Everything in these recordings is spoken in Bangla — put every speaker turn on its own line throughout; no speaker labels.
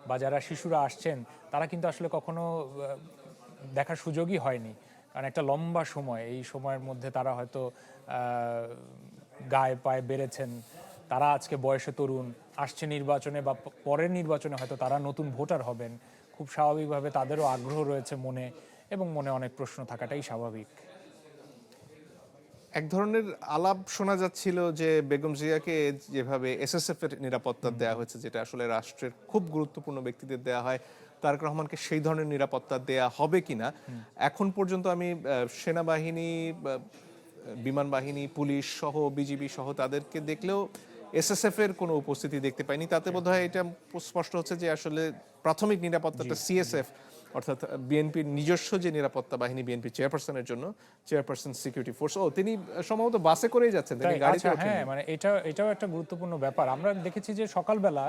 বা যারা শিশুরা আসছেন তারা কিন্তু আসলে কখনো দেখার সুযোগই হয়নি। কারণ একটা লম্বা সময়, এই সময়ের মধ্যে তারা হয়তো গায়ে পায়ে বেড়েছেন, তারা আজকে বয়সে তরুণ, আসছে নির্বাচনে বা পরের নির্বাচনে হয়তো তারা নতুন ভোটার হবেন। খুব স্বাভাবিকভাবে তাদেরও আগ্রহ রয়েছে মনে, এবং মনে অনেক প্রশ্ন থাকাটাই স্বাভাবিক।
এক ধরনের আলাপ শোনা যাচ্ছিল যে বেগম জিয়াকে যেভাবে এসএসএফ এর নিরাপত্তা দেওয়া হয়েছে, যেটা আসলে রাষ্ট্রের খুব গুরুত্বপূর্ণ ব্যক্তিদের দেওয়া হয়, তারেক রহমানকে সেই ধরনের নিরাপত্তা দেয়া হবে কিনা। এখন পর্যন্ত আমি সেনাবাহিনী, বিমান বাহিনী, পুলিশ সহ, বিজিবি সহ তাদেরকে দেখলেও এসএসএফ এর কোনো উপস্থিতি দেখতে পাইনি। তাতে বোধহয় এটা স্পষ্ট হচ্ছে যে আসলে প্রাথমিক নিরাপত্তাটা সিএসএফ, অর্থাৎ বিএনপির নিজস্ব যে নিরাপত্তা বাহিনী, বিএনপি চেয়ারপারসনের জন্য, চেয়ারপারসন সিকিউরিটি ফোর্স। ও তিনি সম্ভবত বাসে করেই যাচ্ছেন, তিনি গাড়িতে ওঠেন।
হ্যাঁ, মানে এটাও একটা গুরুত্বপূর্ণ ব্যাপার। আমরা দেখেছি যে সকালবেলা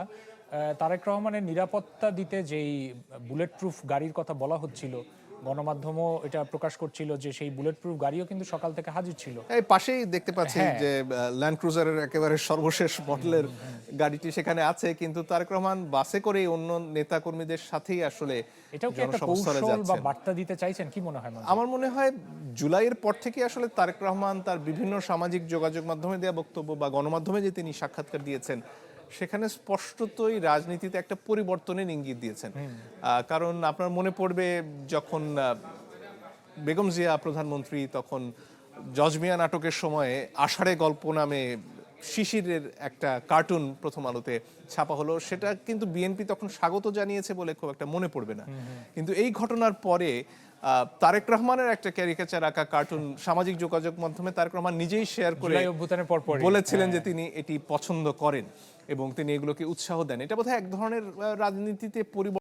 তারেক রহমানের নিরাপত্তা দিতে যেই বুলেট প্রুফ গাড়ির কথা বলা হচ্ছিল, গণমাধ্যমও এটা প্রকাশ করছিল যে সেই বুলেট প্রুফ গাড়িও কিন্তু সকাল থেকে হাজির ছিল।
এই পাশেই দেখতে পাচ্ছি
হ্যাঁ,
যে ল্যান্ড ক্রুজারের একেবারে সর্বশেষ মডেলের গাড়িটি সেখানে আছে, কিন্তু তারেক রহমান বাসে করে অন্য নেতা কর্মীদের সাথেই আসলে
এটাও কি একটা
জনসমস্থলে
কৌশল বা
যাচ্ছেন।
বার্তা দিতে চাইছেন, কি মনে হয়?
আমার মনে হয় জুলাইয়ের পর থেকে আসলে তারেক রহমান তার বিভিন্ন সামাজিক যোগাযোগ মাধ্যমে দেওয়া বক্তব্য বা গণমাধ্যমে যে তিনি সাক্ষাৎকার দিয়েছেন, সেখানে স্পষ্টতই রাজনীতিতে একটা পরিবর্তনের ইঙ্গিত দিয়েছেন। কারণ আপনার মনে পড়বে যখন বেগম জিয়া প্রধানমন্ত্রী, তখন জজ মিয়া নাটকের সময়ে আষাঢ়ে গল্প নামে শিশিরের একটা কার্টুন প্রথম আলোতে ছাপা হলো, সেটা কিন্তু বিএনপি তখন স্বাগত জানিয়েছে বলে খুব একটা মনে পড়বে না। কিন্তু এই ঘটনার পরে তারেক রহমানের একটা ক্যারিকেচার আঁকা কার্টুন সামাজিক যোগাযোগ মাধ্যমে তারেক রহমান নিজেই শেয়ার করে
জুলাই অভ্যুত্থানের পর
বলেছিলেন যে তিনি এটি পছন্দ করেন এবং তিনি এগুলোকে উৎসাহ দেন। এটা বোধহয় এক ধরনের রাজনীতিতে পরিবর্তন।